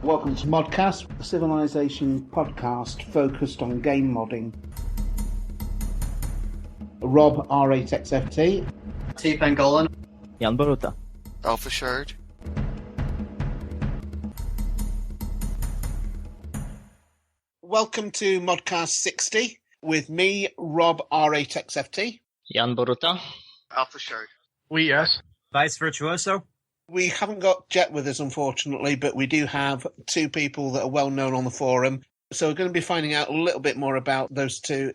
Welcome to ModCast, a civilization podcast focused on game modding. Rob, R8XFT. T. Pengolan. Jan Boruta. Alpha Shard. Welcome to ModCast 60 with me, Rob, R8XFT. Jan Boruta. Alpha Shard. Yes. Vice Virtuoso. We haven't got Jet with us, unfortunately, but we do have two people that are well known on the forum. So we're going to be finding out a little bit more about those two.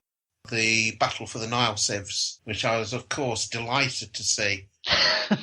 The battle for the Nile Civs, which I was, of course, delighted to see.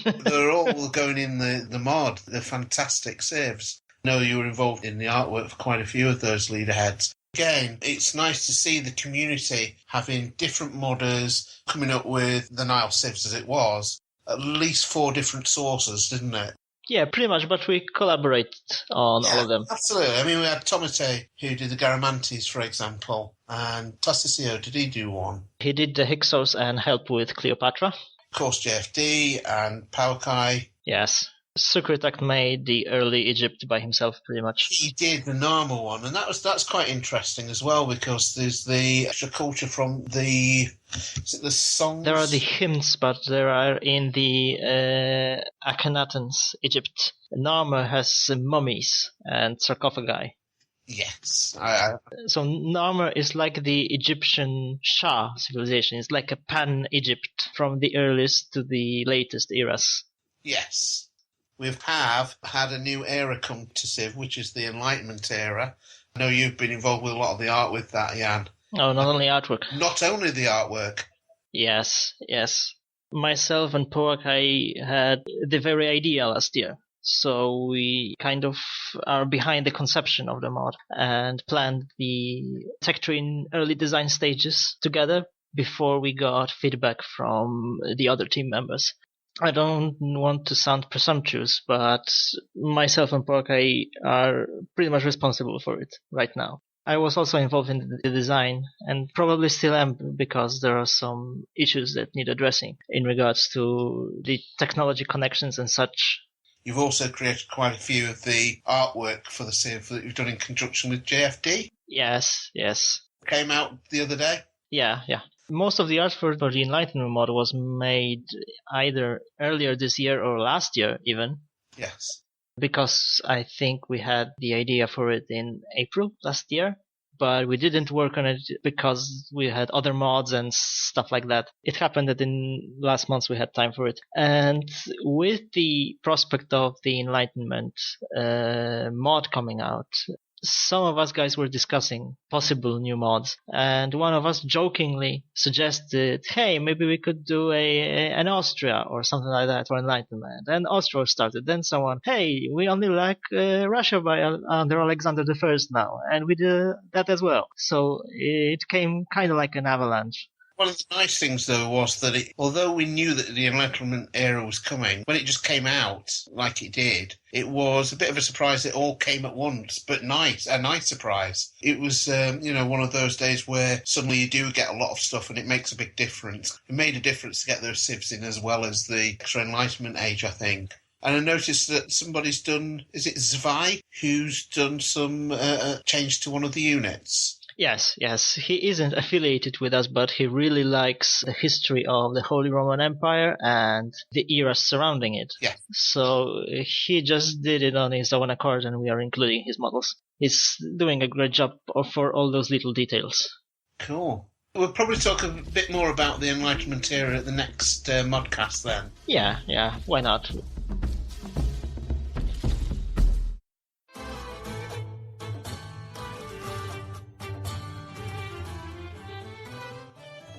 They're all going in the mod. They're fantastic civs. I know you were involved in the artwork for quite a few of those leaderheads. Again, it's nice to see the community having different modders coming up with the Nile Civs as it was. At least 4 different sources, didn't it? Yeah, pretty much, but we collaborate on all of them. Absolutely. I mean, we had Tomate, who did the Garamantes, for example, and Tassicio, did he do one? He did the Hyksos and helped with Cleopatra. Of course, JFD and Paukai. Yes. Sukritak made the early Egypt by himself, pretty much. He did the Nama one, and that's quite interesting as well, because there's the extra culture from the... Is it the songs? There are the hymns, but there are in the Akhenatans, Egypt. Narmer has mummies and sarcophagi. Yes. So Narmer is like the Egyptian Shah civilization. It's like a pan-Egypt from the earliest to the latest eras. Yes. We have had a new era come to Civ, which is the Enlightenment era. I know you've been involved with a lot of the art with that, Jan. Oh, not only artwork. Not only the artwork. Yes. Myself and Poakai had the very idea last year. So we kind of are behind the conception of the mod and planned the tech tree in early design stages together before we got feedback from the other team members. I don't want to sound presumptuous, but myself and Poakai are pretty much responsible for it right now. I was also involved in the design, and probably still am, because there are some issues that need addressing in regards to the technology connections and such. You've also created quite a few of the artwork for the Civ that you've done in conjunction with JFD. Yes. Came out the other day. Yeah. Most of the art for the Enlightenment mod was made either earlier this year or last year even. Yes. Because I think we had the idea for it in April last year, but we didn't work on it because we had other mods and stuff like that. It happened that in last month we had time for it. And with the prospect of the Enlightenment mod coming out, some of us guys were discussing possible new mods, and one of us jokingly suggested, hey, maybe we could do an Austria or something like that for Enlightenment. And Austria started. Then someone, hey, we only like Russia under Alexander I now, and we did that as well. So it came kind of like an avalanche. One of the nice things, though, was that although we knew that the Enlightenment era was coming, when it just came out like it did, it was a bit of a surprise. It all came at once, but a nice surprise. It was, one of those days where suddenly you do get a lot of stuff and it makes a big difference. It made a difference to get those civs in as well as the extra Enlightenment age, I think. And I noticed that somebody's done, is it Zvai, who's done some change to one of the units? Yes. He isn't affiliated with us, but he really likes the history of the Holy Roman Empire and the eras surrounding it. Yeah. So he just did it on his own accord, and we are including his models. He's doing a great job for all those little details. Cool. We'll probably talk a bit more about the Enlightenment era at the next ModCast then. Yeah. Why not?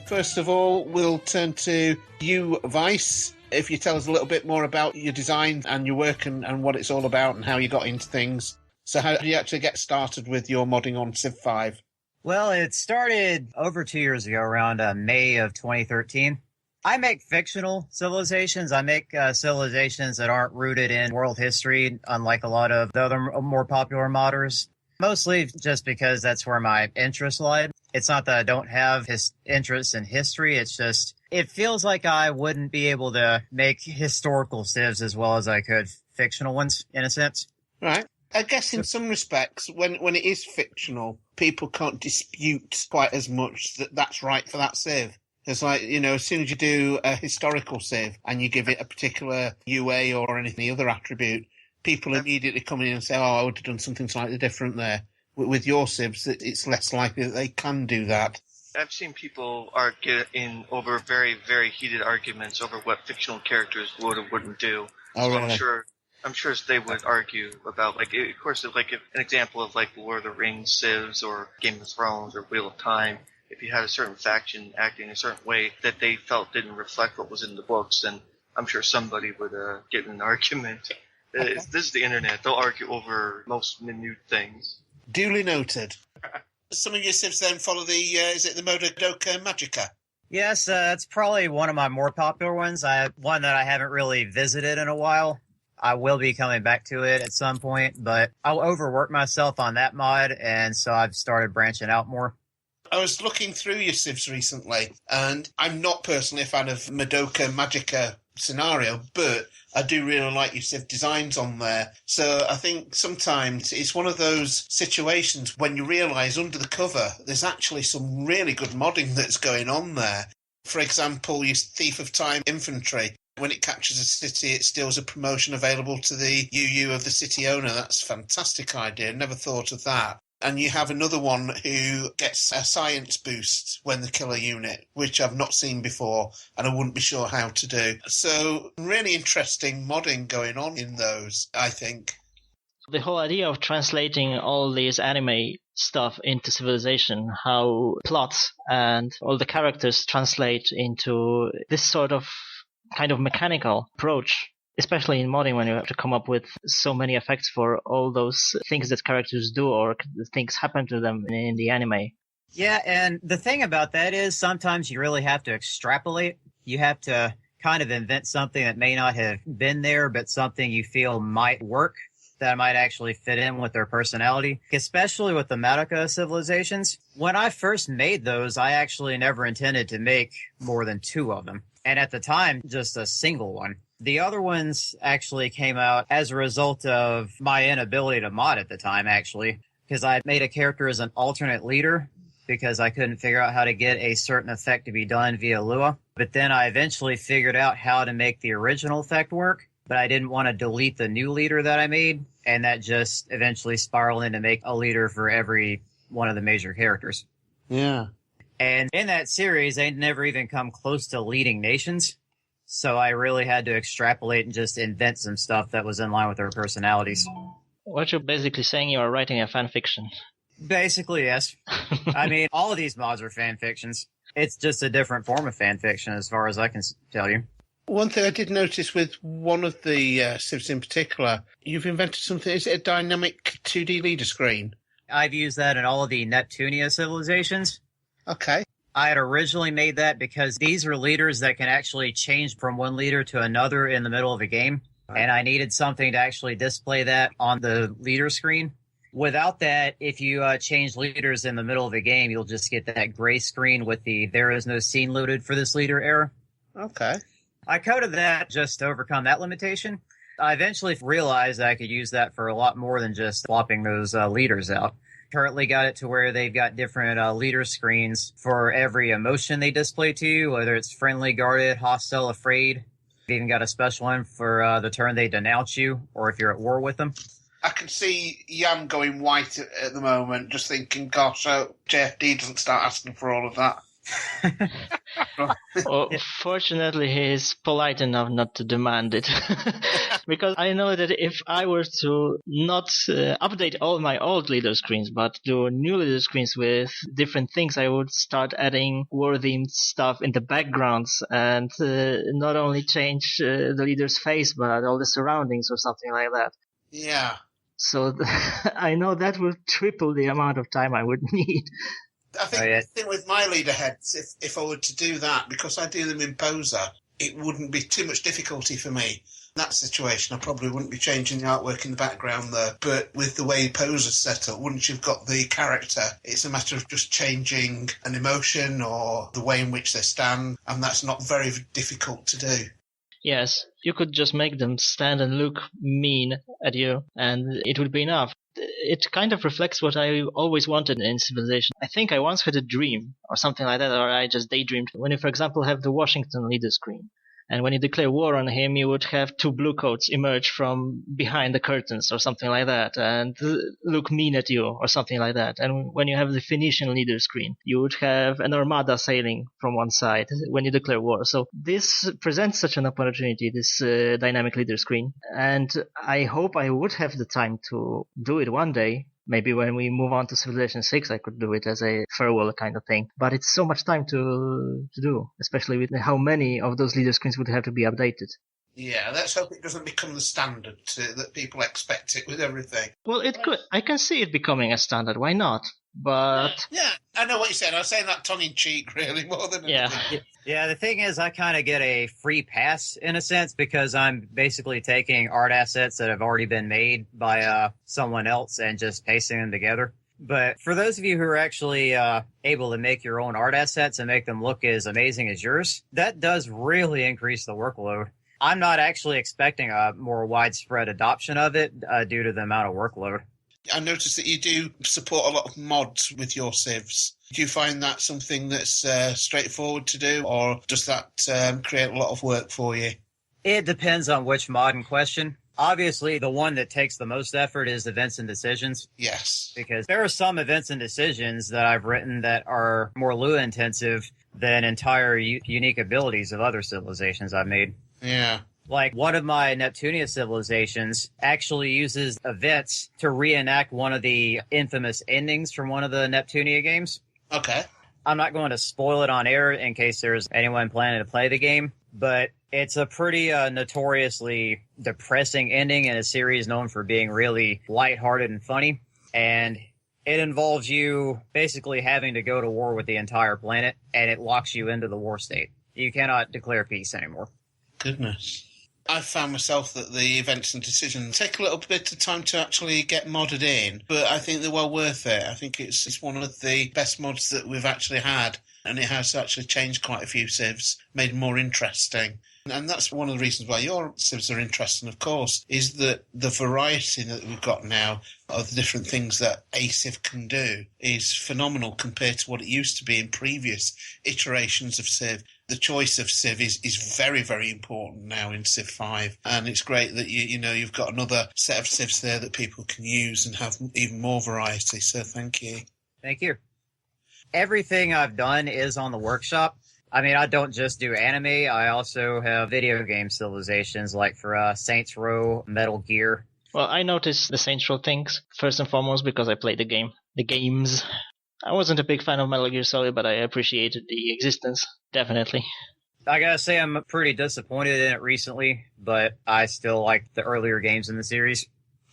First of all, we'll turn to you, Vice. If you tell us a little bit more about your design and your work and what it's all about and how you got into things. So how did you actually get started with your modding on Civ 5? Well, it started over 2 years ago, around May of 2013. I make fictional civilizations. I make civilizations that aren't rooted in world history, unlike a lot of the other more popular modders. Mostly just because that's where my interest lied. It's not that I don't have interest in history. It's just, it feels like I wouldn't be able to make historical civs as well as I could fictional ones, in a sense. Right. I guess in some respects, when it is fictional, people can't dispute quite as much that that's right for that civ. It's like, as soon as you do a historical civ and you give it a particular UA or any other attribute, people immediately come in and say, I would have done something slightly different there. With your civs, it's less likely that they can do that. I've seen people get in over very, very heated arguments over what fictional characters would or wouldn't do. Oh, so really? I'm sure they would argue about, of course, if if an example of Lord of the Rings civs or Game of Thrones or Wheel of Time, if you had a certain faction acting a certain way that they felt didn't reflect what was in the books, then I'm sure somebody would get in an argument. Okay. This is the internet. They'll argue over most minute things. Duly noted. Some of your civs then follow the, is it the Modoka Magica? Yes, that's probably one of my more popular ones. One that I haven't really visited in a while. I will be coming back to it at some point, but I'll overwork myself on that mod, and so I've started branching out more. I was looking through your civs recently, and I'm not personally a fan of Madoka Magica scenario, but I do really like your civ designs on there. So I think sometimes it's one of those situations when you realise under the cover there's actually some really good modding that's going on there. For example, your Thief of Time infantry. When it captures a city, it steals a promotion available to the UU of the city owner. That's a fantastic idea. Never thought of that. And you have another one who gets a science boost when they kill a unit, which I've not seen before, and I wouldn't be sure how to do. So really interesting modding going on in those, I think. The whole idea of translating all these anime stuff into Civilization, how plots and all the characters translate into this sort of kind of mechanical approach, especially in modding when you have to come up with so many effects for all those things that characters do or things happen to them in the anime. Yeah, and the thing about that is sometimes you really have to extrapolate. You have to kind of invent something that may not have been there, but something you feel might work, that might actually fit in with their personality, especially with the Madoka civilizations. When I first made those, I actually never intended to make more than 2 of them. And at the time, just a single one. The other ones actually came out as a result of my inability to mod at the time, actually, because I made a character as an alternate leader because I couldn't figure out how to get a certain effect to be done via Lua. But then I eventually figured out how to make the original effect work, but I didn't want to delete the new leader that I made, and that just eventually spiraled in to make a leader for every one of the major characters. Yeah. And in that series, they never even come close to leading nations. So I really had to extrapolate and just invent some stuff that was in line with their personalities. What you're basically saying, you are writing a fan fiction. Basically, yes. I mean, all of these mods are fan fictions. It's just a different form of fan fiction as far as I can tell you. One thing I did notice with one of the civs in particular, you've invented something, is it a dynamic 2D leader screen? I've used that in all of the Neptunia civilizations. Okay. I had originally made that because these are leaders that can actually change from one leader to another in the middle of a game. And I needed something to actually display that on the leader screen. Without that, if you change leaders in the middle of a game, you'll just get that gray screen with the "there is no scene loaded for this leader" error. Okay. I coded that just to overcome that limitation. I eventually realized I could use that for a lot more than just swapping those leaders out. Currently got it to where they've got different leader screens for every emotion they display to you, whether it's friendly, guarded, hostile, afraid. They've even got a special one for the turn they denounce you or if you're at war with them. I can see Yam going white at the moment, just thinking, gosh, JFD doesn't start asking for all of that. Well, fortunately, he's polite enough not to demand it. Because I know that if I were to not update all my old leader screens, but do new leader screens with different things, I would start adding war-themed stuff in the backgrounds and not only change the leader's face, but all the surroundings or something like that. Yeah. So I know that will triple the amount of time I would need. I think the thing with my leader heads, if I were to do that, because I do them in Poser, it wouldn't be too much difficulty for me. In that situation, I probably wouldn't be changing the artwork in the background there. But with the way Poser's set up, once you've got the character, it's a matter of just changing an emotion or the way in which they stand, and that's not very difficult to do. Yes, you could just make them stand and look mean at you, and it would be enough. It kind of reflects what I always wanted in Civilization. I think I once had a dream, or something like that, or I just daydreamed, when you, for example, have the Washington leader screen. And when you declare war on him, you would have two blue coats emerge from behind the curtains or something like that and look mean at you or something like that. And when you have the Phoenician leader screen, you would have an armada sailing from one side when you declare war. So this presents such an opportunity, this dynamic leader screen. And I hope I would have the time to do it one day. Maybe when we move on to Civilization 6, I could do it as a farewell kind of thing. But it's so much time to do, especially with how many of those leader screens would have to be updated. Yeah, let's hope it doesn't become the standard that people expect it with everything. Well, it could. I can see it becoming a standard. Why not? But yeah, I know what you're saying. I was saying that tongue-in-cheek, really, more than anything. Yeah, the thing is, I kind of get a free pass, in a sense, because I'm basically taking art assets that have already been made by someone else and just pasting them together. But for those of you who are actually able to make your own art assets and make them look as amazing as yours, that does really increase the workload. I'm not actually expecting a more widespread adoption of it due to the amount of workload. I noticed that you do support a lot of mods with your civs. Do you find that something that's straightforward to do, or does that create a lot of work for you? It depends on which mod in question. Obviously, the one that takes the most effort is events and decisions. Yes. Because there are some events and decisions that I've written that are more Lua intensive than entire unique abilities of other civilizations I've made. Yeah. Like, one of my Neptunia civilizations actually uses events to reenact one of the infamous endings from one of the Neptunia games. Okay. I'm not going to spoil it on air in case there's anyone planning to play the game, but it's a pretty notoriously depressing ending in a series known for being really lighthearted and funny. And it involves you basically having to go to war with the entire planet, and it locks you into the war state. You cannot declare peace anymore. Goodness. I've found myself that the events and decisions take a little bit of time to actually get modded in, but I think they're well worth it. I think it's one of the best mods that we've actually had, and it has actually changed quite a few civs, made them more interesting. And that's one of the reasons why your civs are interesting, of course, is that the variety that we've got now of the different things that a civ can do is phenomenal compared to what it used to be in previous iterations of civ. The choice of civ is very, very important now in Civ 5, and it's great that you've got another set of civs there that people can use and have even more variety, so thank you. Thank you. Everything I've done is on the workshop. I mean, I don't just do anime, I also have video game civilizations like for Saints Row, Metal Gear. Well, I noticed the Saints Row things, first and foremost, because I played the games. I wasn't a big fan of Metal Gear Solid, but I appreciated the existence, definitely. I gotta say I'm pretty disappointed in it recently, but I still like the earlier games in the series.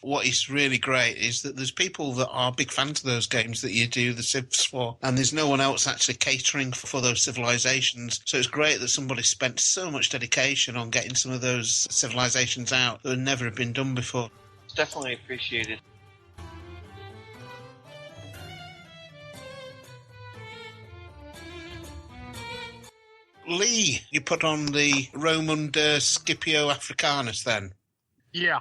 What is really great is that there's people that are big fans of those games that you do the civs for, and there's no one else actually catering for those civilizations. So it's great that somebody spent so much dedication on getting some of those civilizations out that would never have been done before. It's definitely appreciated. Lee, you put on the Rome under Scipio Africanus then? Yeah.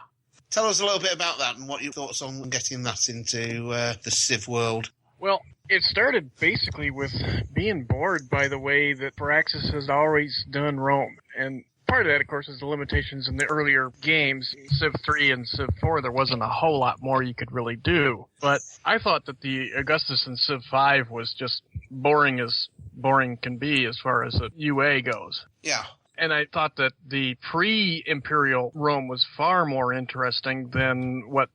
Tell us a little bit about that and what your thoughts on getting that into the Civ world. Well, it started basically with being bored by the way that Firaxis has always done Rome. And part of that, of course, is the limitations in the earlier games. In Civ 3 and Civ 4, there wasn't a whole lot more you could really do. But I thought that the Augustus in Civ 5 was just boring as boring can be as far as the UA goes. Yeah. And I thought that the pre-Imperial Rome was far more interesting than what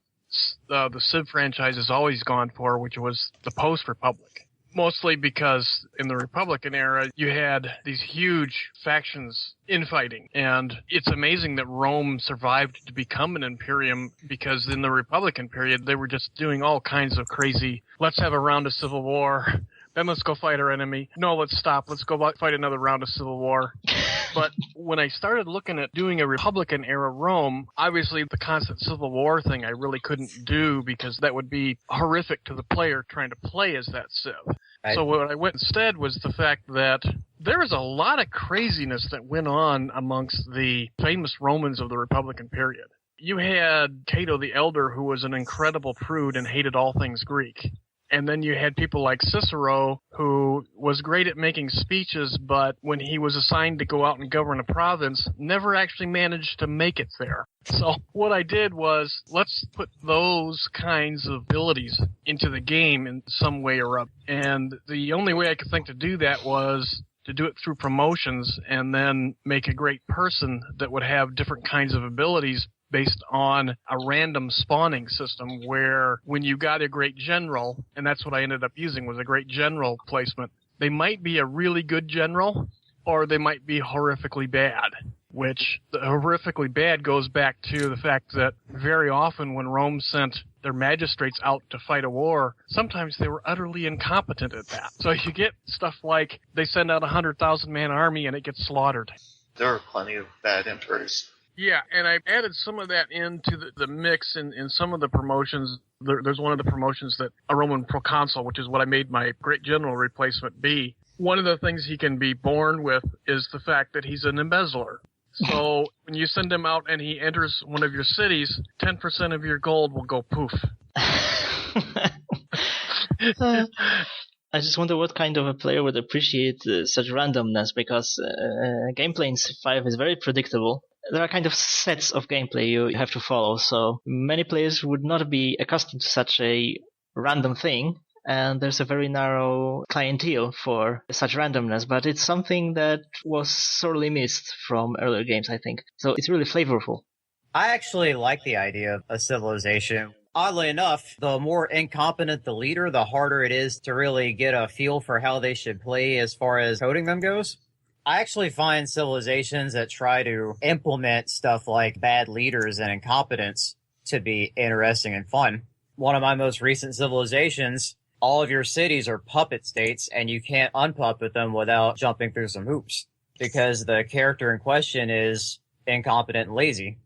the Civ franchise has always gone for, which was the post-Republic. Mostly because in the Republican era, you had these huge factions infighting. And it's amazing that Rome survived to become an imperium, because in the Republican period, they were just doing all kinds of crazy, let's have a round of civil war, then let's go fight our enemy. No, let's stop. Let's go fight another round of civil war. But when I started looking at doing a Republican-era Rome, obviously the constant civil war thing I really couldn't do, because that would be horrific to the player trying to play as that Civ. So what I went instead was the fact that there was a lot of craziness that went on amongst the famous Romans of the Republican period. You had Cato the Elder, who was an incredible prude and hated all things Greek. And then you had people like Cicero, who was great at making speeches, but when he was assigned to go out and govern a province, never actually managed to make it there. So what I did was, let's put those kinds of abilities into the game in some way or other. And the only way I could think to do that was to do it through promotions and then make a great person that would have different kinds of abilities based on a random spawning system where when you got a great general, and that's what I ended up using was a great general placement, they might be a really good general or they might be horrifically bad, which the horrifically bad goes back to the fact that very often when Rome sent their magistrates out to fight a war, sometimes they were utterly incompetent at that. So you get stuff like they send out a 100,000-man army and it gets slaughtered. There are plenty of bad emperors. Yeah, and I added some of that into the mix in some of the promotions. There's one of the promotions that a Roman proconsul, which is what I made my great general replacement be. One of the things he can be born with is the fact that he's an embezzler. So when you send him out and he enters one of your cities, 10% of your gold will go poof. I just wonder what kind of a player would appreciate such randomness, because gameplay in Civ 5 is very predictable. There are kind of sets of gameplay you have to follow, so many players would not be accustomed to such a random thing, and there's a very narrow clientele for such randomness, but it's something that was sorely missed from earlier games, I think. So it's really flavorful. I actually like the idea of a civilization. Oddly enough, the more incompetent the leader, the harder it is to really get a feel for how they should play as far as coding them goes. I actually find civilizations that try to implement stuff like bad leaders and incompetence to be interesting and fun. One of my most recent civilizations, all of your cities are puppet states, and you can't unpuppet them without jumping through some hoops, because the character in question is incompetent and lazy.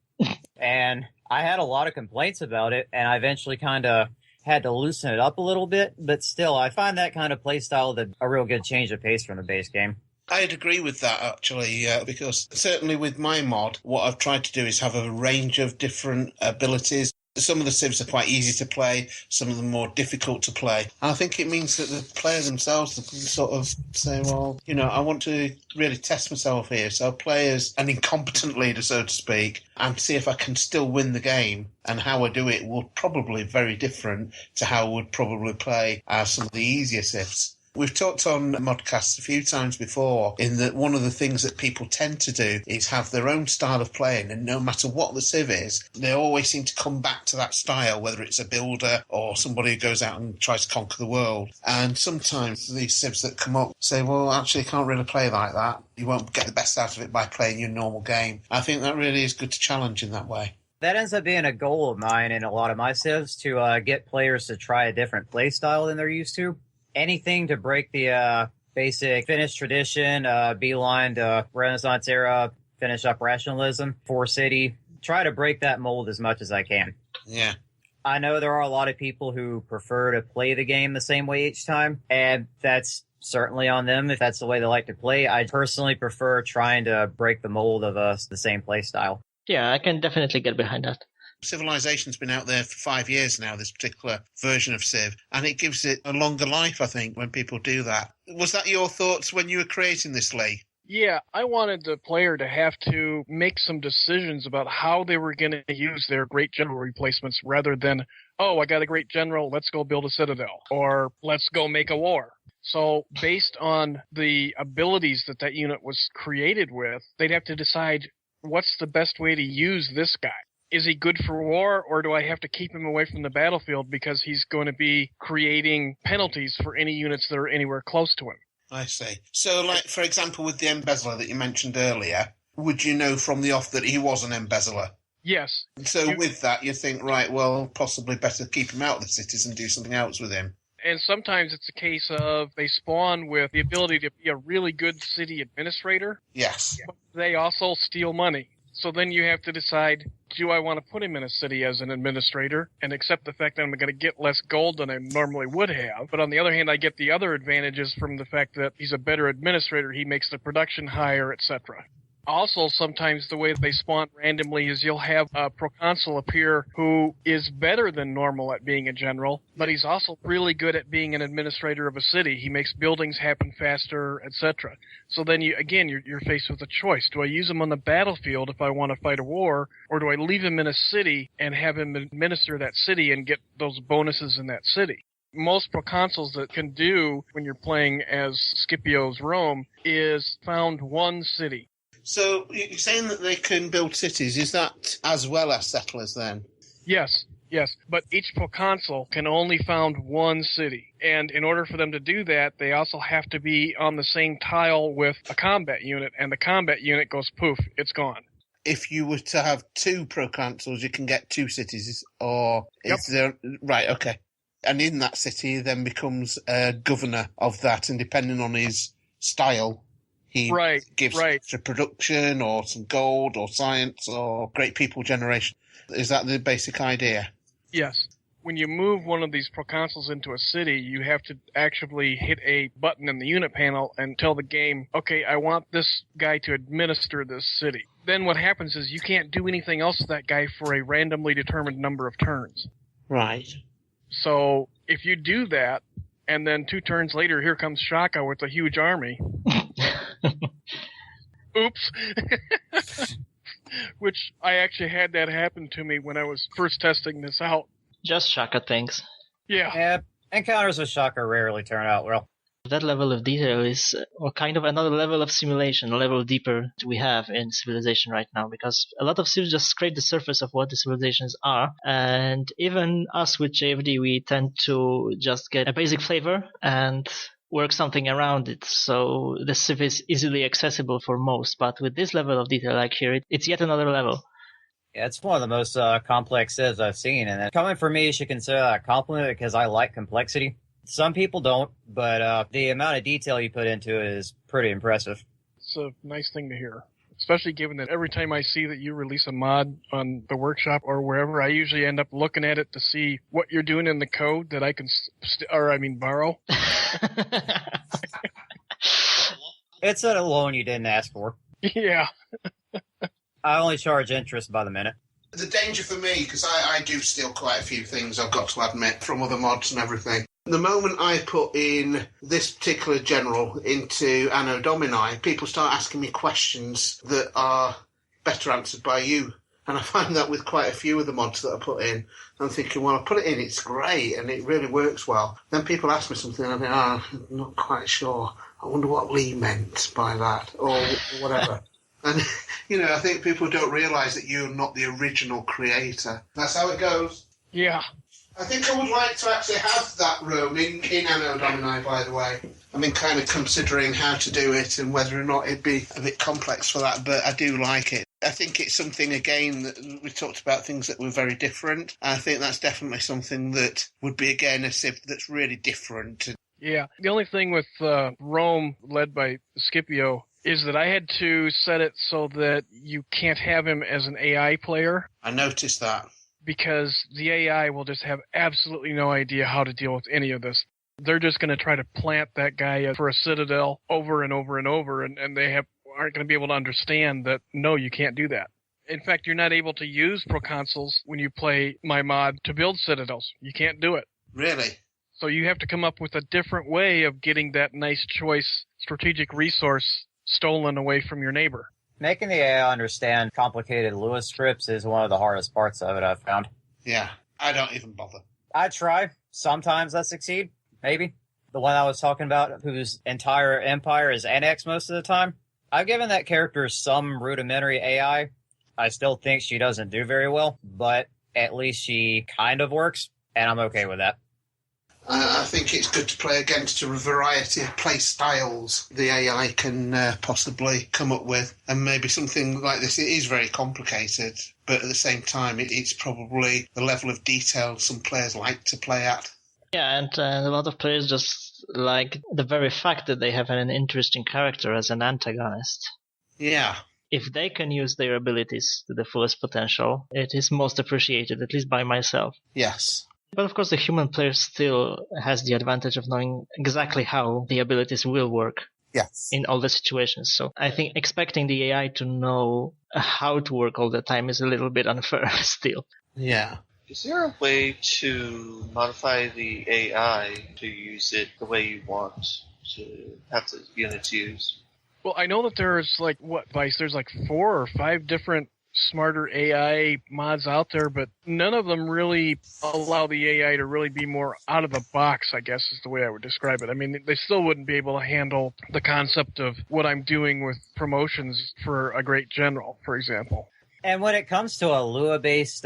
And I had a lot of complaints about it, and I eventually kind of had to loosen it up a little bit, but still, I find that kind of playstyle a real good change of pace from the base game. I'd agree with that, actually, because certainly with my mod, what I've tried to do is have a range of different abilities. Some of the civs are quite easy to play, some of them more difficult to play. And I think it means that the player themselves can sort of say, well, I want to really test myself here. So I'll play as an incompetent leader, so to speak, and see if I can still win the game. And how I do it will probably be very different to how I would probably play as some of the easier civs. We've talked on ModCast a few times before in that one of the things that people tend to do is have their own style of playing, and no matter what the civ is, they always seem to come back to that style, whether it's a builder or somebody who goes out and tries to conquer the world. And sometimes these civs that come up say, well, actually, you can't really play like that. You won't get the best out of it by playing your normal game. I think that really is good to challenge in that way. That ends up being a goal of mine in a lot of my civs, to get players to try a different play style than they're used to. Anything to break the basic Finnish tradition, beeline to Renaissance era, finish up rationalism, for city. Try to break that mold as much as I can. Yeah. I know there are a lot of people who prefer to play the game the same way each time, and that's certainly on them if that's the way they like to play. I personally prefer trying to break the mold of the same play style. Yeah, I can definitely get behind that. Civilization's been out there for 5 years now, this particular version of Civ, and it gives it a longer life, I think, when people do that. Was that your thoughts when you were creating this, Lee? Yeah, I wanted the player to have to make some decisions about how they were going to use their great general replacements rather than, oh, I got a great general, let's go build a citadel, or let's go make a war. So based on the abilities that unit was created with, they'd have to decide what's the best way to use this guy. Is he good for war, or do I have to keep him away from the battlefield because he's going to be creating penalties for any units that are anywhere close to him? I see. So, like, for example, with the embezzler that you mentioned earlier, would you know from the off that he was an embezzler? Yes. So with that, you think, right, well, possibly better keep him out of the cities and do something else with him. And sometimes it's a case of they spawn with the ability to be a really good city administrator. Yes. But they also steal money. So then you have to decide, do I want to put him in a city as an administrator and accept the fact that I'm going to get less gold than I normally would have? But on the other hand, I get the other advantages from the fact that he's a better administrator. He makes the production higher, etc. Also, sometimes the way that they spawn randomly is you'll have a proconsul appear who is better than normal at being a general, but he's also really good at being an administrator of a city. He makes buildings happen faster, etc. So then, you're faced with a choice. Do I use him on the battlefield if I want to fight a war, or do I leave him in a city and have him administer that city and get those bonuses in that city? Most proconsuls that can do when you're playing as Scipio's Rome is found one city. So you're saying that they can build cities. Is that as well as settlers then? Yes. But each proconsul can only found one city. And in order for them to do that, they also have to be on the same tile with a combat unit. And the combat unit goes poof, it's gone. If you were to have two proconsuls, you can get two cities. Or is there... Right, okay. And in that city, then becomes a governor of that. And depending on his style... He gives extra production or some gold or science or great people generation. Is that the basic idea? Yes. When you move one of these proconsuls into a city, you have to actually hit a button in the unit panel and tell the game, okay, I want this guy to administer this city. Then what happens is you can't do anything else to that guy for a randomly determined number of turns. Right. So if you do that, and then 2 turns later, here comes Shaka with a huge army. Oops. Which I actually had that happen to me when I was first testing this out. Just Shaka things. Yeah. Encounters with Shaka rarely turn out well. That level of detail is kind of another level of simulation, a level deeper we have in Civilization right now, because a lot of civs just scrape the surface of what the civilizations are, and even us with JFD, we tend to just get a basic flavor and work something around it, so the civ is easily accessible for most, but with this level of detail like here, it's yet another level. Yeah, it's one of the most complex civs I've seen, and coming from me, you should consider that a compliment because I like complexity. Some people don't, but the amount of detail you put into it is pretty impressive. It's a nice thing to hear, especially given that every time I see that you release a mod on the workshop or wherever, I usually end up looking at it to see what you're doing in the code that I can, borrow. It's a loan you didn't ask for. Yeah. I only charge interest by the minute. The danger for me, because I do steal quite a few things, I've got to admit, from other mods and everything. The moment I put in this particular general into Anno Domini, people start asking me questions that are better answered by you. And I find that with quite a few of the mods that I put in. I'm thinking, well, I put it in, it's great, and it really works well. Then people ask me something, and I think, I'm not quite sure. I wonder what Lee meant by that, or whatever. And, I think people don't realise that you're not the original creator. That's how it goes. Yeah. I think I would like to actually have that room in Anno Domini, by the way. I've been kind of considering how to do it and whether or not it'd be a bit complex for that, but I do like it. I think it's something, again, that we talked about things that were very different. I think that's definitely something that would be, again, a civ that's really different. Yeah. The only thing with Rome, led by Scipio, is that I had to set it so that you can't have him as an AI player. I noticed that. Because the AI will just have absolutely no idea how to deal with any of this. They're just going to try to plant that guy for a citadel over and over and over, and they aren't going to be able to understand that, no, you can't do that. In fact, you're not able to use proconsuls when you play my mod to build citadels. You can't do it. Really? So you have to come up with a different way of getting that nice choice strategic resource stolen away from your neighbor. Making the AI understand complicated Lewis scripts is one of the hardest parts of it, I've found. Yeah, I don't even bother. I try. Sometimes I succeed. Maybe. The one I was talking about, whose entire empire is annexed most of the time. I've given that character some rudimentary AI. I still think she doesn't do very well, but at least she kind of works, and I'm okay with that. I think it's good to play against a variety of play styles the AI can possibly come up with. And maybe something like this, it is very complicated, but at the same time, it's probably the level of detail some players like to play at. Yeah, and a lot of players just like the very fact that they have an interesting character as an antagonist. Yeah. if they can use their abilities to the fullest potential, it is most appreciated, at least by myself. Yes. But of course, the human player still has the advantage of knowing exactly how the abilities will work. Yes. In all the situations. So I think expecting the AI to know how to work all the time is a little bit unfair still. Yeah. Is there a way to modify the AI to use it the way you want to have the units used? Well, I know that there's Vice, there's 4 or 5 different smarter AI mods out there, but none of them really allow the AI to really be more out of the box, I guess is the way I would describe it. I mean, they still wouldn't be able to handle the concept of what I'm doing with promotions for a great general, for example. And when it comes to a Lua-based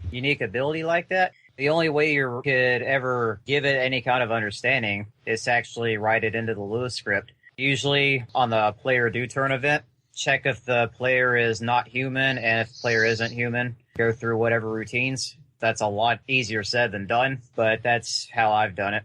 unique ability like that, the only way you could ever give it any kind of understanding is to actually write it into the Lua script. Usually on the player do turn event, check if the player is not human, and if the player isn't human, go through whatever routines. That's a lot easier said than done, but that's how I've done it.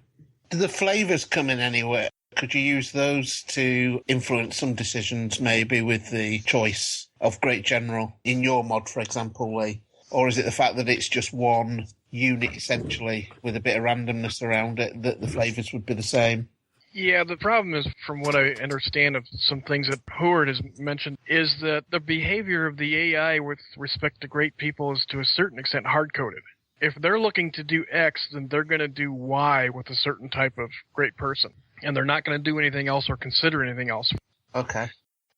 Do the flavors come in anywhere? Could you use those to influence some decisions, maybe with the choice of Great General in your mod, for example, Lee? Or is it the fact that it's just one unit, essentially, with a bit of randomness around it, that the flavors would be the same? Yeah, the problem is, from what I understand of some things that Howard has mentioned, is that the behavior of the AI with respect to great people is to a certain extent hard-coded. If they're looking to do X, then they're going to do Y with a certain type of great person. And they're not going to do anything else or consider anything else. Okay.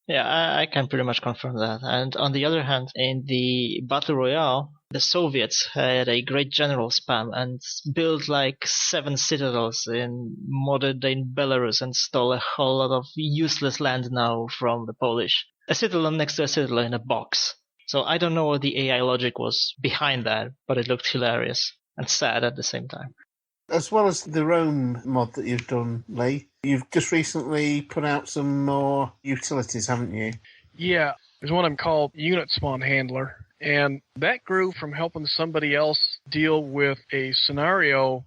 Yeah, I can pretty much confirm that. And on the other hand, in the Battle Royale, the Soviets had a great general spam and built 7 citadels in modern-day Belarus and stole a whole lot of useless land now from the Polish. A citadel next to a citadel in a box. So I don't know what the AI logic was behind that, but it looked hilarious and sad at the same time. As well as the Rome mod that you've done, Lee, you've just recently put out some more utilities, haven't you? Yeah, there's one called Unit Spawn Handler, and that grew from helping somebody else deal with a scenario,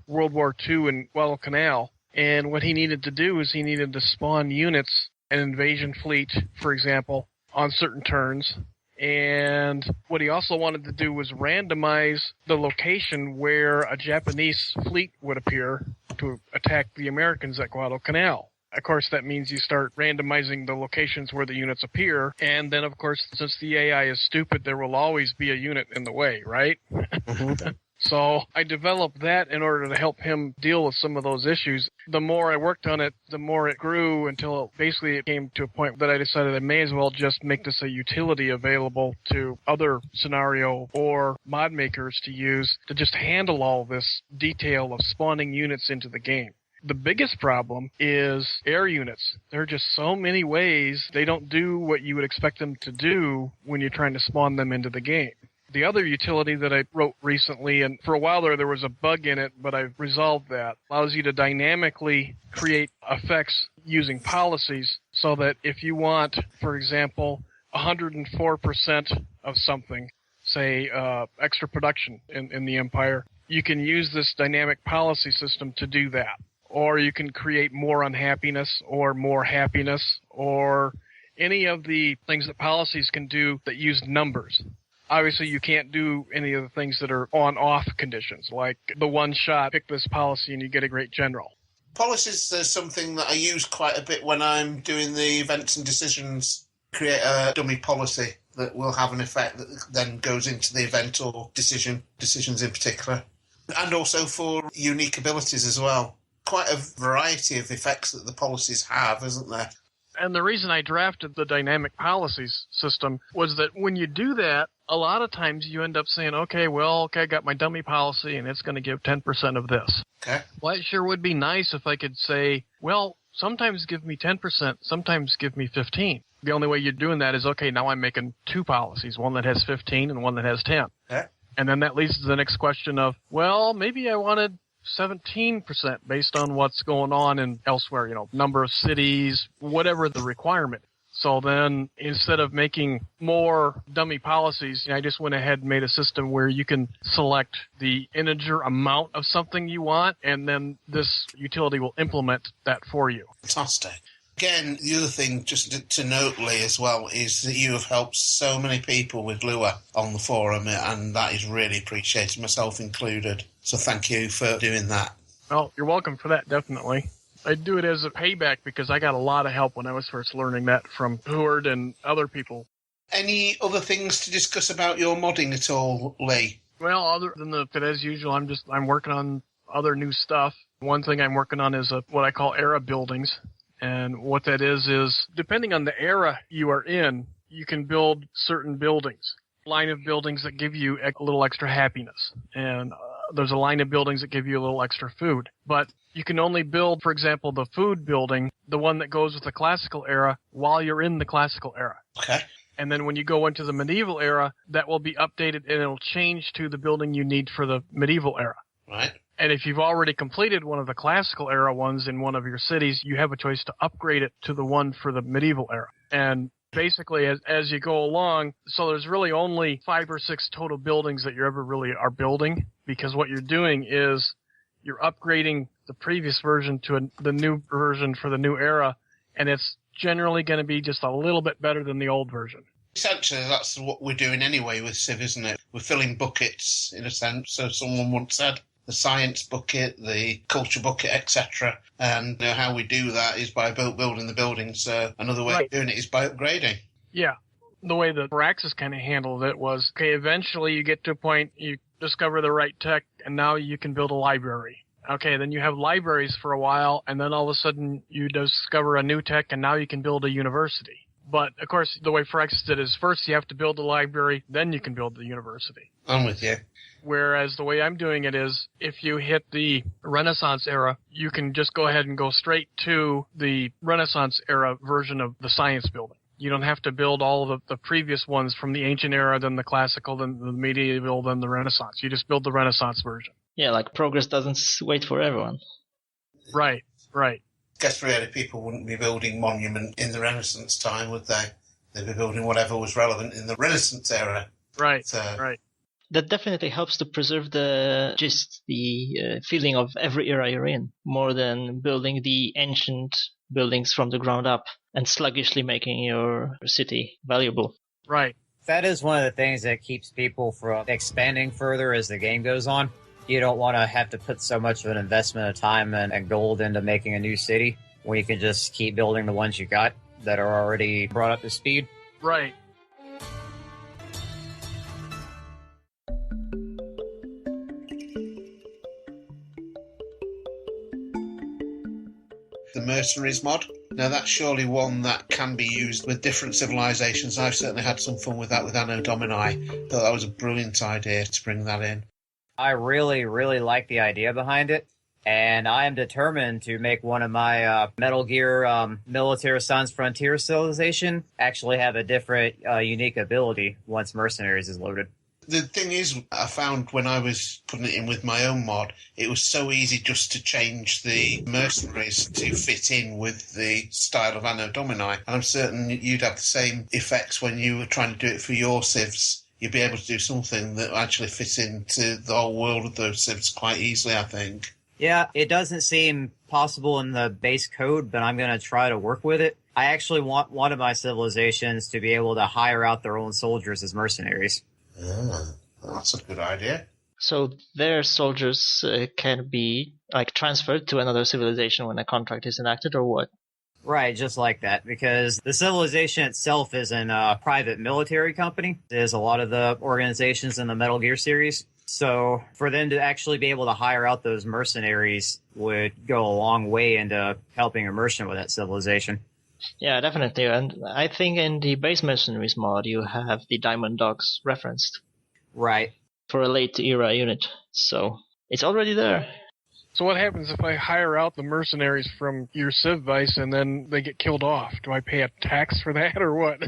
World War II in Guadalcanal, and what he needed to do is he needed to spawn units, an invasion fleet, for example, on certain turns. And what he also wanted to do was randomize the location where a Japanese fleet would appear to attack the Americans at Guadalcanal. Of course, that means you start randomizing the locations where the units appear, and then, of course, since the AI is stupid, there will always be a unit in the way, right? Mm-hmm. So I developed that in order to help him deal with some of those issues. The more I worked on it, the more it grew until basically it came to a point that I decided I may as well just make this a utility available to other scenario or mod makers to use to just handle all this detail of spawning units into the game. The biggest problem is air units. There are just so many ways they don't do what you would expect them to do when you're trying to spawn them into the game. The other utility that I wrote recently, and for a while there was a bug in it, but I've resolved that, allows you to dynamically create effects using policies so that if you want, for example, 104% of something, say extra production in the Empire, you can use this dynamic policy system to do that. Or you can create more unhappiness or more happiness or any of the things that policies can do that use numbers. Obviously, you can't do any of the things that are on-off conditions, like the one shot, pick this policy and you get a great general. Policies are something that I use quite a bit when I'm doing the events and decisions. Create a dummy policy that will have an effect that then goes into the event or decisions in particular. And also for unique abilities as well. Quite a variety of effects that the policies have, isn't there? And the reason I drafted the dynamic policies system was that when you do that, a lot of times you end up saying, okay, I got my dummy policy and it's going to give 10% of this. Okay. Well, it sure would be nice if I could say, well, sometimes give me 10%, sometimes give me 15. The only way you're doing that is, okay, now I'm making 2 policies, one that has 15 and one that has 10. Okay. And then that leads to the next question of, well, maybe I wanted 17% based on what's going on in elsewhere, number of cities, whatever the requirement. So then instead of making more dummy policies, I just went ahead and made a system where you can select the integer amount of something you want, and then this utility will implement that for you. Fantastic. Again, the other thing just to note, Lee, as well, is that you have helped so many people with Lua on the forum, and that is really appreciated, myself included. So thank you for doing that. Well, you're welcome for that, definitely. I do it as a payback because I got a lot of help when I was first learning that from Howard and other people. Any other things to discuss about your modding at all, Lee? Well, other than that, as usual, I'm working on other new stuff. One thing I'm working on is what I call era buildings. And what that is depending on the era you are in, you can build certain buildings. Line of buildings that give you a little extra happiness. And there's a line of buildings that give you a little extra food. But you can only build, for example, the food building, the one that goes with the classical era, while you're in the classical era. Okay. And then when you go into the medieval era, that will be updated and it'll change to the building you need for the medieval era. Right. And if you've already completed one of the classical era ones in one of your cities, you have a choice to upgrade it to the one for the medieval era. And basically, as you go along, so there's really only 5 or 6 total buildings that you ever really are building, because what you're doing is you're upgrading the previous version to the new version for the new era, and it's generally going to be just a little bit better than the old version. Essentially, that's what we're doing anyway with Civ, isn't it? We're filling buckets, in a sense. So someone once said, the science bucket, the culture bucket, etc. And how we do that is by building the buildings. So another way of doing it is by upgrading. Yeah. The way that Firaxis kind of handled it was, okay, eventually you get to a point, you discover the right tech, and now you can build a library. Okay, then you have libraries for a while, and then all of a sudden you discover a new tech, and now you can build a university. But, of course, the way Firaxis did is first you have to build a library, then you can build the university. I'm with you. Whereas the way I'm doing it is, if you hit the Renaissance era, you can just go ahead and go straight to the Renaissance era version of the science building. You don't have to build all of the previous ones from the ancient era, then the classical, then the medieval, then the Renaissance. You just build the Renaissance version. Yeah, like progress doesn't wait for everyone. Right. I guess really people wouldn't be building monument in the Renaissance time, would they? They'd be building whatever was relevant in the Renaissance era. Right. That definitely helps to preserve the feeling of every era you're in, more than building the ancient buildings from the ground up and sluggishly making your city valuable. Right. That is one of the things that keeps people from expanding further as the game goes on. You don't want to have to put so much of an investment of time and gold into making a new city when you can just keep building the ones you got that are already brought up to speed. Right. The Mercenaries mod. Now, that's surely one that can be used with different civilizations. I've certainly had some fun with that with Anno Domini. Thought that was a brilliant idea to bring that in. I really, really like the idea behind it, and I am determined to make one of my Metal Gear Military Sans Frontier civilization actually have a different, unique ability once Mercenaries is loaded. The thing is, I found when I was putting it in with my own mod, it was so easy just to change the Mercenaries to fit in with the style of Anno Domini, and I'm certain you'd have the same effects when you were trying to do it for your civs. You'd be able to do something that actually fits into the whole world of those civs quite easily, I think. Yeah, it doesn't seem possible in the base code, but I'm going to try to work with it. I actually want one of my civilizations to be able to hire out their own soldiers as mercenaries. That's a good idea. So their soldiers can be transferred to another civilization when a contract is enacted, or what? Right, just like that, because the civilization itself isn't a private military company. There's a lot of the organizations in the Metal Gear series. So for them to actually be able to hire out those mercenaries would go a long way into helping immersion with that civilization. Yeah, definitely. And I think in the base mercenaries mod, you have the Diamond Dogs referenced. Right. For a late era unit. So it's already there. So what happens if I hire out the mercenaries from your Civ Vice and then they get killed off? Do I pay a tax for that or what?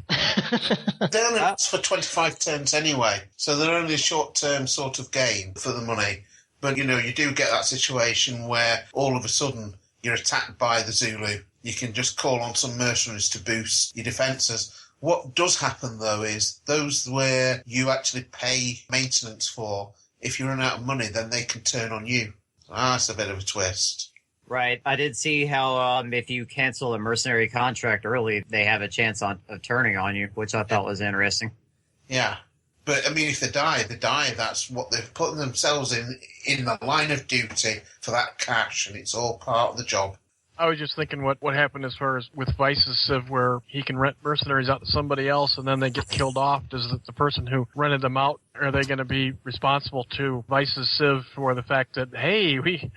They're only for 25 turns anyway, so they're only a short-term sort of gain for the money. But, you do get that situation where all of a sudden you're attacked by the Zulu. You can just call on some mercenaries to boost your defences. What does happen, though, is those where you actually pay maintenance for, if you run out of money, then they can turn on you. That's a bit of a twist. Right. I did see how if you cancel a mercenary contract early, they have a chance of turning on you, which I thought was interesting. Yeah. But, I mean, if they die, they die. That's what they've put themselves in the line of duty for that cash, and it's all part of the job. I was just thinking what happened as far as with Vice's Civ, where he can rent mercenaries out to somebody else and then they get killed off. Does the person who rented them out, are they going to be responsible to Vice's Civ for the fact that, hey, we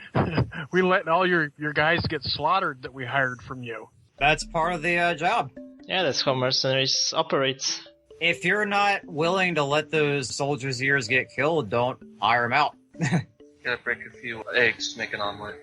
let all your guys get slaughtered that we hired from you? That's part of the job. Yeah, that's how mercenaries operate. If you're not willing to let those soldiers' ears get killed, don't hire them out. Gotta break a few eggs to make an omelet.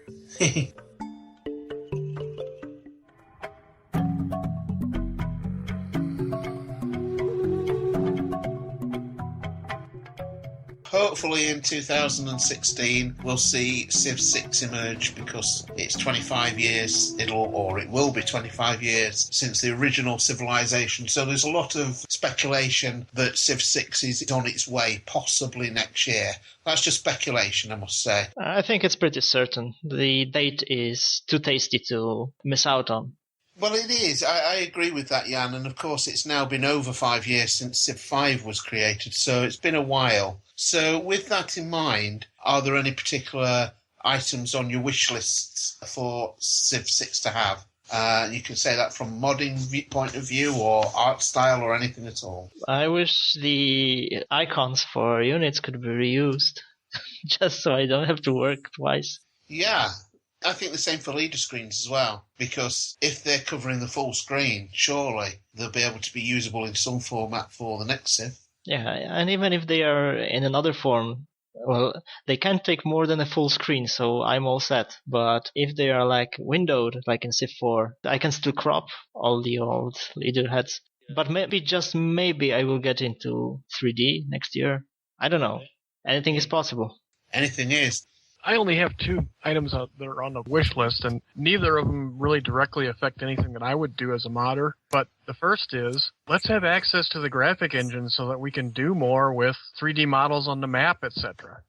Hopefully in 2016 we'll see Civ 6 emerge, because it's 25 years, it will be 25 years since the original Civilization. So there's a lot of speculation that Civ 6 is on its way, possibly next year. That's just speculation, I must say. I think it's pretty certain. The date is too tasty to miss out on. Well, it is. I agree with that, Jan. And of course, it's now been over 5 years since Civ 5 was created, so it's been a while. So with that in mind, are there any particular items on your wish lists for Civ 6 to have? You can say that from modding point of view or art style or anything at all. I wish the icons for units could be reused, just so I don't have to work twice. Yeah. I think the same for leader screens as well, because if they're covering the full screen, surely they'll be able to be usable in some format for the next Civ. Yeah, and even if they are in another form, well, they can't take more than a full screen, so I'm all set. But if they are like windowed, like in Civ 4, I can still crop all the old leader heads. But maybe, just maybe, I will get into 3D next year. I don't know. Anything is possible. Anything is. I only have 2 items out there on the wish list, and neither of them really directly affect anything that I would do as a modder. But the first is, let's have access to the graphic engine so that we can do more with 3D models on the map, etc.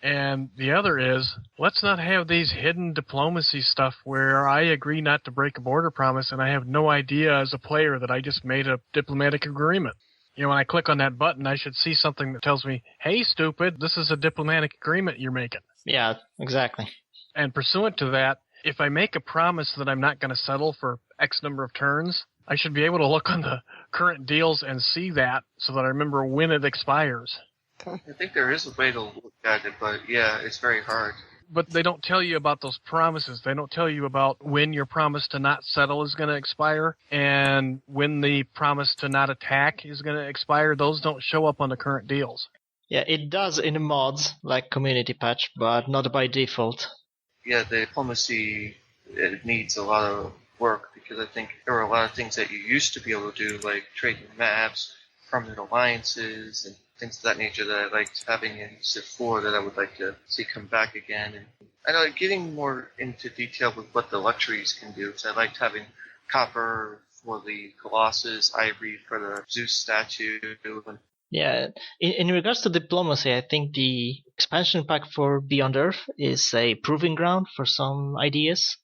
And the other is, let's not have these hidden diplomacy stuff where I agree not to break a border promise and I have no idea as a player that I just made a diplomatic agreement. You know, when I click on that button, I should see something that tells me, hey, stupid, this is a diplomatic agreement you're making. Yeah, exactly. And pursuant to that, if I make a promise that I'm not going to settle for X number of turns, I should be able to look on the current deals and see that so that I remember when it expires. I think there is a way to look at it, but yeah, it's very hard. But they don't tell you about those promises. They don't tell you about when your promise to not settle is going to expire and when the promise to not attack is going to expire. Those don't show up on the current deals. Yeah, it does in mods, like Community Patch, but not by default. Yeah, the diplomacy, it needs a lot of work, because I think there were a lot of things that you used to be able to do, like trading maps, permanent alliances, and things of that nature that I liked having in Civ 4 that I would like to see come back again. And I know getting more into detail with what the luxuries can do, because I liked having copper for the Colossus, ivory for the Zeus statue, and yeah, in regards to diplomacy, I think the expansion pack for Beyond Earth is a proving ground for some ideas,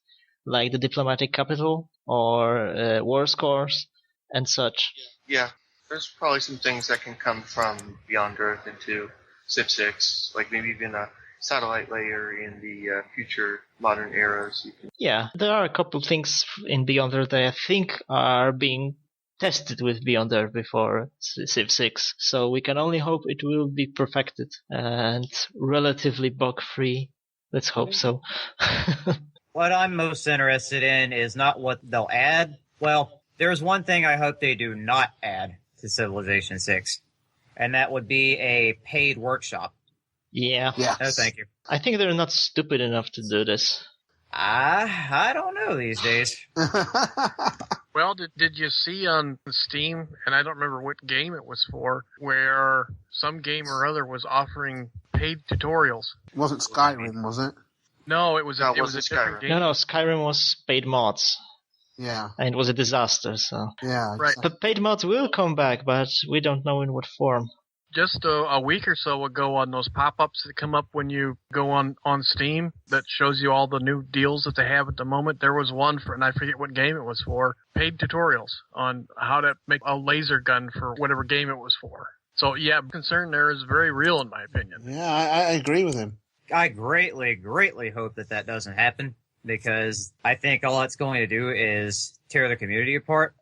like the diplomatic capital or war scores and such. Yeah, there's probably some things that can come from Beyond Earth into Civ 6, like maybe even a satellite layer in the future modern eras. Yeah, there are a couple things in Beyond Earth that I think are being tested with Beyond Earth before Civ 6, so we can only hope it will be perfected and relatively bug-free. Let's hope so. What I'm most interested in is not what they'll add. Well, there's one thing I hope they do not add to Civilization 6, and that would be a paid workshop. Yeah. Yes. No, thank you. I think they're not stupid enough to do this. I don't know these days. Well, did you see on Steam, and I don't remember what game it was for, where some game or other was offering paid tutorials? It wasn't Skyrim, was it? No, it was a different Skyrim. game. No, Skyrim was paid mods. Yeah. And it was a disaster, so. Yeah. Right. But paid mods will come back, but we don't know in what form. Just a week or so ago on those pop-ups that come up when you go on Steam that shows you all the new deals that they have at the moment, there was one for, and I forget what game it was for, paid tutorials on how to make a laser gun for whatever game it was for. So yeah, concern there is very real in my opinion. Yeah, I agree with him. I greatly, greatly hope that doesn't happen, because I think all it's going to do is tear the community apart.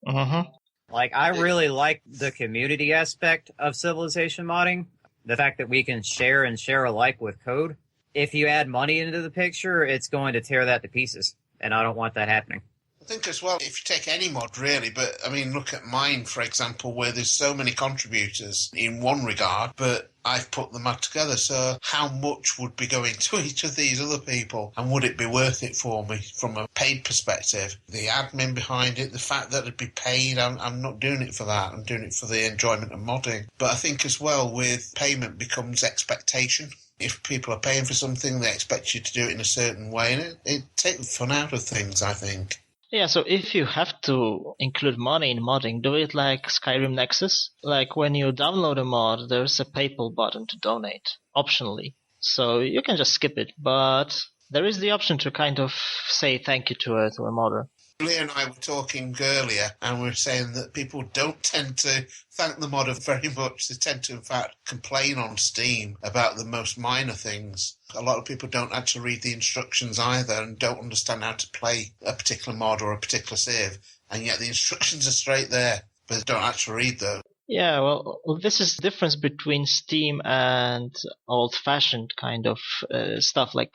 Uh-huh. Like, I really like the community aspect of Civilization modding. The fact that we can share and share alike with code. If you add money into the picture, it's going to tear that to pieces. And I don't want that happening. I think as well, if you take any mod really, but I mean, look at mine, for example, where there's so many contributors in one regard, but I've put the mod together, so how much would be going to each of these other people, and would it be worth it for me from a paid perspective? The admin behind it, the fact that it'd be paid, I'm not doing it for that, I'm doing it for the enjoyment of modding. But I think as well, with payment becomes expectation. If people are paying for something, they expect you to do it in a certain way, and it takes the fun out of things, I think. Yeah, so if you have to include money in modding, do it like Skyrim Nexus. Like when you download a mod, there's a PayPal button to donate, optionally. So you can just skip it, but there is the option to kind of say thank you to a modder. Leah and I were talking earlier, and we were saying that people don't tend to thank the modder very much. They tend to, in fact, complain on Steam about the most minor things. A lot of people don't actually read the instructions either and don't understand how to play a particular mod or a particular civ, and yet the instructions are straight there, but they don't actually read those. Yeah, well, this is the difference between Steam and old-fashioned kind of stuff like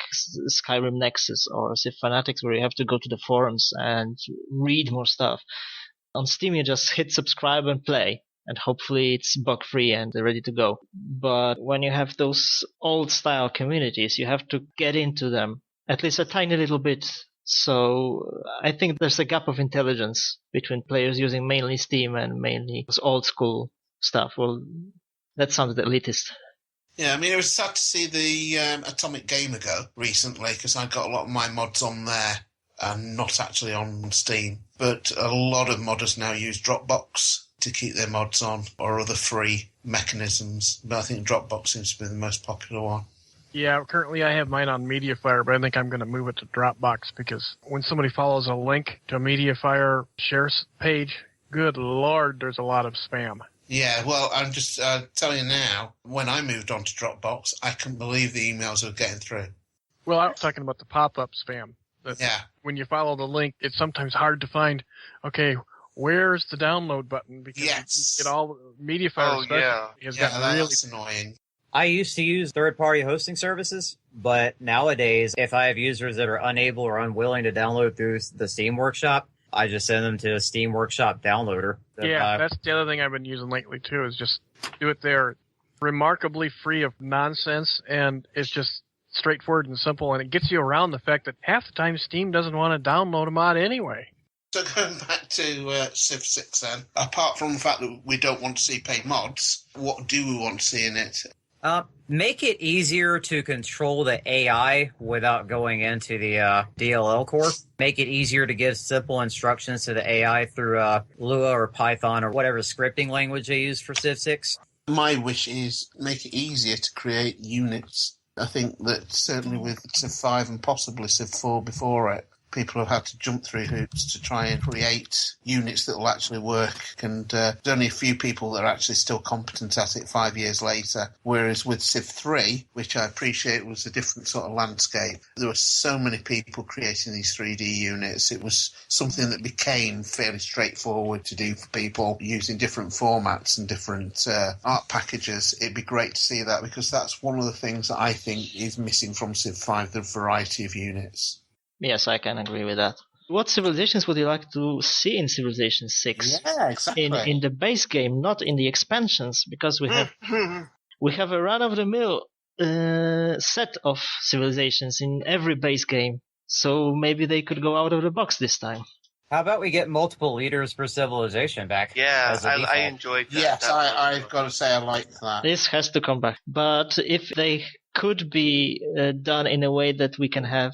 Skyrim Nexus or Civ Fanatics, where you have to go to the forums and read more stuff. On Steam, you just hit subscribe and play, and hopefully it's bug-free and ready to go. But when you have those old-style communities, you have to get into them, at least a tiny little bit. So I think there's a gap of intelligence between players using mainly Steam and mainly old school stuff. Well, that sounded elitist. Yeah, I mean, it was sad to see the Atomic Gamer go recently, because I got a lot of my mods on there and not actually on Steam. But a lot of modders now use Dropbox to keep their mods on, or other free mechanisms. But I think Dropbox seems to be the most popular one. Yeah, currently I have mine on MediaFire, but I think I'm going to move it to Dropbox, because when somebody follows a link to a MediaFire share page, good Lord, there's a lot of spam. Yeah, well, I'm just telling you now, when I moved on to Dropbox, I couldn't believe the emails were getting through. Well, I was talking about the pop-up spam. Yeah. When you follow the link, it's sometimes hard to find, okay, where's the download button? Because yes. you get all MediaFire That's annoying. I used to use third-party hosting services, but nowadays, if I have users that are unable or unwilling to download through the Steam Workshop, I just send them to a Steam Workshop downloader. Yeah, that's the other thing I've been using lately, too, is just do it there. Remarkably free of nonsense, and it's just straightforward and simple, and it gets you around the fact that half the time Steam doesn't want to download a mod anyway. So going back to Civ 6 then, apart from the fact that we don't want to see paid mods, what do we want to see in it? Make it easier to control the AI without going into the DLL core. Make it easier to give simple instructions to the AI through Lua or Python or whatever scripting language they use for Civ 6. My wish is make it easier to create units. I think that certainly with Civ 5 and possibly Civ 4 before it, people have had to jump through hoops to try and create units that will actually work. And there's only a few people that are actually still competent at it 5 years later. Whereas with Civ 3, which I appreciate was a different sort of landscape, there were so many people creating these 3D units. It was something that became fairly straightforward to do for people using different formats and different art packages. It'd be great to see that, because that's one of the things that I think is missing from Civ 5, the variety of units. Yes, I can agree with that. What civilizations would you like to see in Civilization 6? Yeah, exactly. In the base game, not in the expansions, because we have a run-of-the-mill set of civilizations in every base game. So maybe they could go out of the box this time. How about we get multiple leaders per civilization back? Yeah, I enjoyed that. Yes, I've got to say I like that. This has to come back. But if they could be done in a way that we can have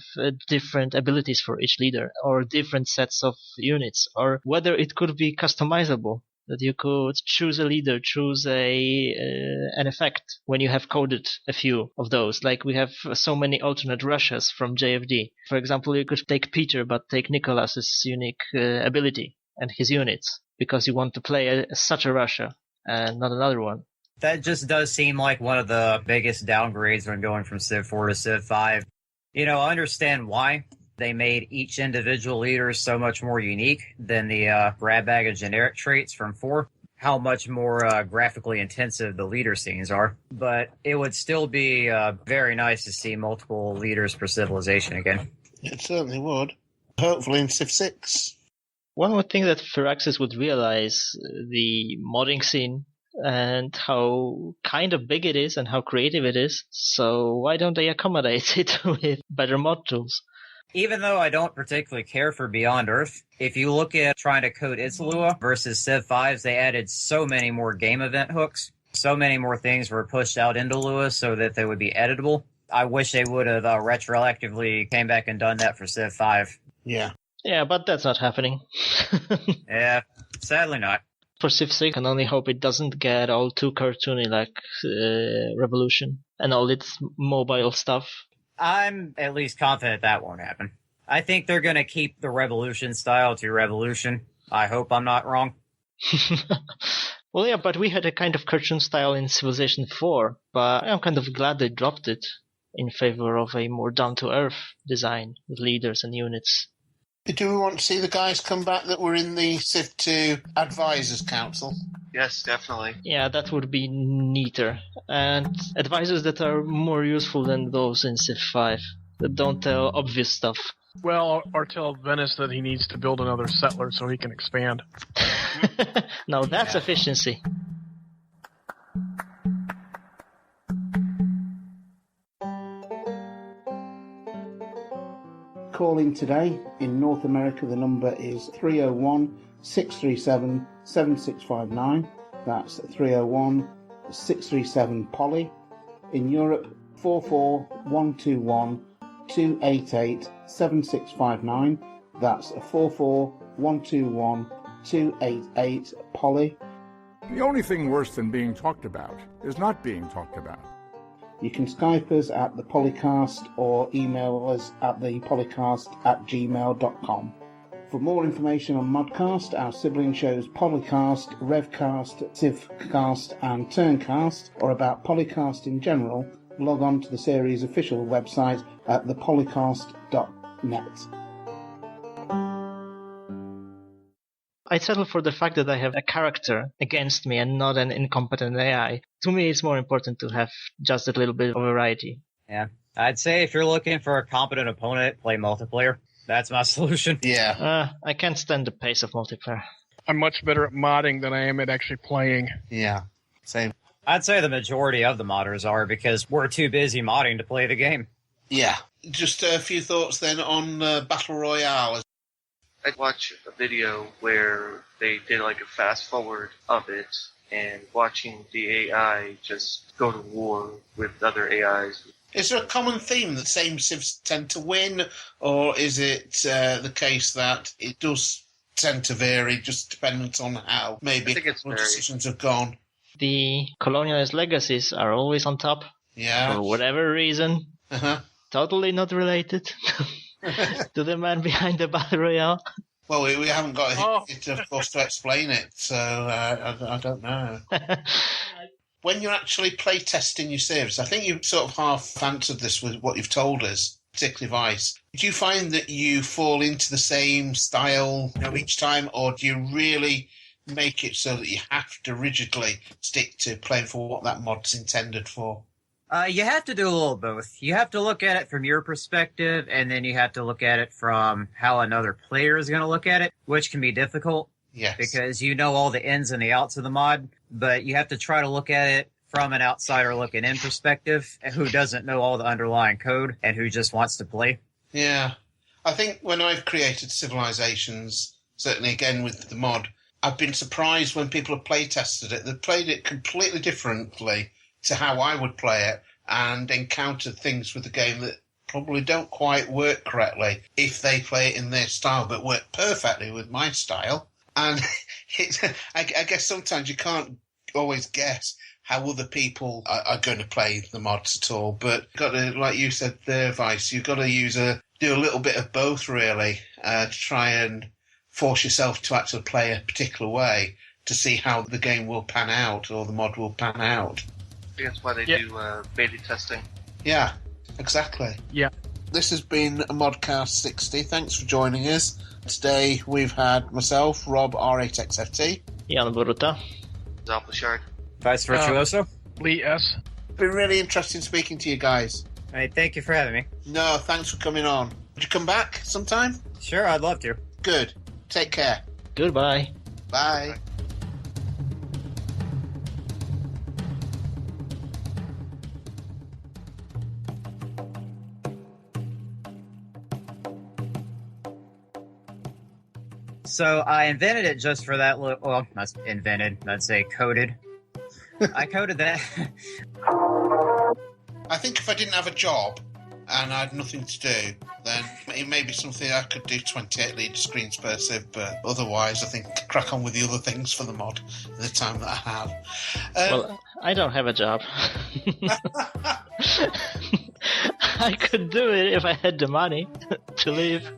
different abilities for each leader, or different sets of units, or whether it could be customizable. that you could choose a leader, choose an effect when you have coded a few of those. Like we have so many alternate Russias from JFD. For example, you could take Peter, but take Nicholas's unique ability and his units, because you want to play such a Russia and not another one. That just does seem like one of the biggest downgrades when going from Civ 4 to Civ 5. I understand why. They made each individual leader so much more unique than the grab bag of generic traits from 4. How much more graphically intensive the leader scenes are. But it would still be very nice to see multiple leaders per civilization again. It certainly would. Hopefully in Civ 6. One more thing that Firaxis would realize, the modding scene and how kind of big it is and how creative it is. So why don't they accommodate it with better mod tools? Even though I don't particularly care for Beyond Earth, if you look at trying to code Itzalua versus Civ 5s, they added so many more game event hooks. So many more things were pushed out into Lua so that they would be editable. I wish they would have retroactively came back and done that for Civ 5. Yeah. Yeah, but that's not happening. Yeah, sadly not. For Civ 6, I can only hope it doesn't get all too cartoony like Revolution and all its mobile stuff. I'm at least confident that won't happen. I think they're going to keep the Revolution style to Revolution. I hope I'm not wrong. Well, yeah, but we had a kind of cartoon style in Civilization 4, but I'm kind of glad they dropped it in favor of a more down-to-earth design with leaders and units. Do we want to see the guys come back that were in the Civ 2 Advisors Council? Yes, definitely. Yeah, that would be neater. And advisors that are more useful than those in Civ 5, that don't tell obvious stuff. Well, or tell Venice that he needs to build another settler so he can expand. Now that's efficiency. Calling today. In North America, the number is 301-637-7659. That's 301-637-POLY. In Europe, 44121-288-7659. That's 44121-288-POLY. The only thing worse than being talked about is not being talked about. You can Skype us at the Polycast or email us at thepolycast@gmail.com. For more information on ModCast, our sibling shows Polycast, Revcast, Civcast and Turncast, or about Polycast in general, log on to the series' official website at thepolycast.net. I settle for the fact that I have a character against me and not an incompetent AI. To me, it's more important to have just a little bit of variety. Yeah, I'd say if you're looking for a competent opponent, play multiplayer. That's my solution. Yeah. I can't stand the pace of multiplayer. I'm much better at modding than I am at actually playing. Yeah. Same. I'd say the majority of the modders are, because we're too busy modding to play the game. Yeah. Just a few thoughts then on Battle Royale. I watched a video where they did like a fast forward of it, and watching the AI just go to war with other AIs. Is there a common theme that same civs tend to win, or is it the case that it does tend to vary, just dependent on how maybe decisions have gone? The colonialist legacies are always on top. Yeah. For whatever reason. Uh-huh. Totally not related to the man behind the Battle Royale. Well, we haven't got it, of course, to explain it, so I don't know. When you're actually playtesting your civs, I think you sort of half answered this with what you've told us, particularly Vice. Do you find that you fall into the same style each time, or do you really make it so that you have to rigidly stick to playing for what that mod's intended for? You have to do a little both. You have to look at it from your perspective, and then you have to look at it from how another player is going to look at it, which can be difficult. Yes. Because you know all the ins and the outs of the mod, but you have to try to look at it from an outsider looking in perspective, who doesn't know all the underlying code and who just wants to play. Yeah. I think when I've created civilizations, certainly again with the mod, I've been surprised when people have playtested it. They've played it completely differently to how I would play it, and encountered things with the game that probably don't quite work correctly if they play it in their style, but work perfectly with my style. And I guess sometimes you can't always guess how other people are going to play the mods at all. But you've got to, like you said there, Vice, you've got to do a little bit of both, really, to try and force yourself to actually play a particular way to see how the game will pan out or the mod will pan out. That's why they do beta testing. Yeah, exactly. Yeah. This has been a ModCast 60. Thanks for joining us. Today we've had myself, Rob R8XFT. Jan Boruta. Zalpashard. Vice Virtuoso. Lee S. Been really interesting speaking to you guys. Hey, thank you for having me. No, thanks for coming on. Would you come back sometime? Sure, I'd love to. Good. Take care. Goodbye. Bye. So I invented it just for that little. Well, not invented. I'd say coded. I coded that. I think if I didn't have a job and I had nothing to do, then it may be something I could do 28 lead screens per civ, but otherwise I think crack on with the other things for the mod in the time that I have. Well, I don't have a job. I could do it if I had the money to leave.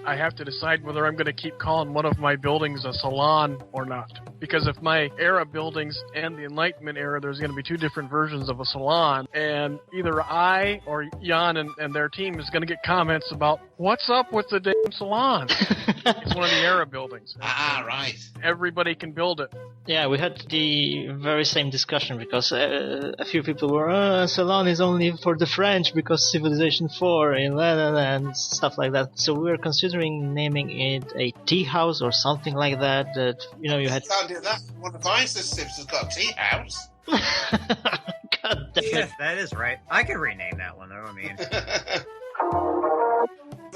I have to decide whether I'm going to keep calling one of my buildings a salon or not. Because if my era buildings and the Enlightenment era, there's going to be two different versions of a salon, and either I or Jan and their team is going to get comments about, what's up with the damn salon? It's one of the era buildings. Right. Everybody can build it. Yeah, we had the very same discussion because a few people were, salon is only for the French because Civilization 4 and stuff like that. So we were considering naming it a tea house or something like that. That you had. Can't do that. One of Vice's civs has got a tea house. God damn Yeah, it. that is right. I could rename that one, though. I mean,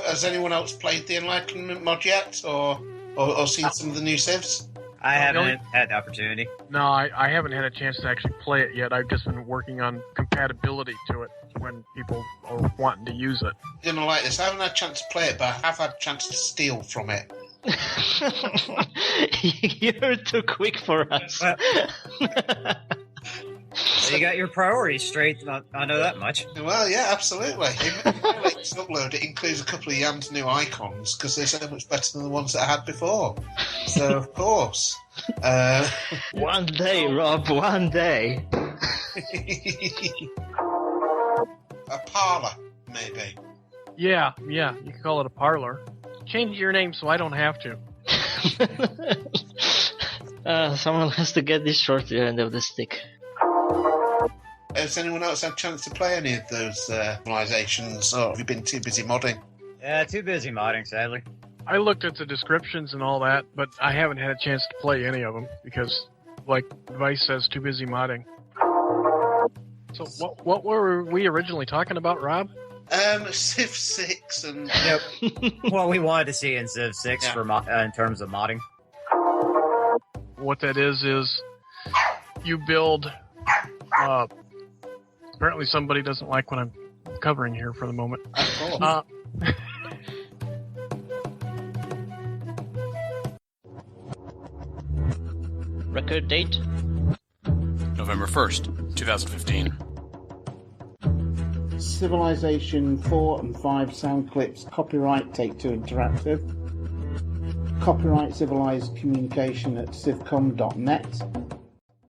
Has anyone else played the Enlightenment mod yet, or seen some of the new civs? I haven't had the opportunity. No, I haven't had a chance to actually play it yet. I've just been working on compatibility to it when people are wanting to use it. You're gonna like this. I haven't had a chance to play it, but I have had a chance to steal from it. You're too quick for us. So you got your priorities straight. I know that much. Well, yeah, absolutely. If my latest upload, it includes a couple of Jan's new icons because they're so much better than the ones that I had before. So, of course. One day, Rob, one day. A parlour, maybe. Yeah, you can call it a parlor. Change your name so I don't have to. Someone has to get this short end of the stick. Has anyone else had a chance to play any of those civilizations, or have you been too busy modding? Yeah, too busy modding, sadly. I looked at the descriptions and all that, but I haven't had a chance to play any of them because, like Vice says, too busy modding. So what were we originally talking about, Rob? Civ 6 and... Yep. What we wanted to see in Civ 6 for in terms of modding. What that is you build... apparently somebody doesn't like what I'm covering here for the moment. Record date? November 1st, 2015. Civilization 4 and 5 sound clips, copyright Take-Two Interactive. Copyright Civilized Communication at civcom.net.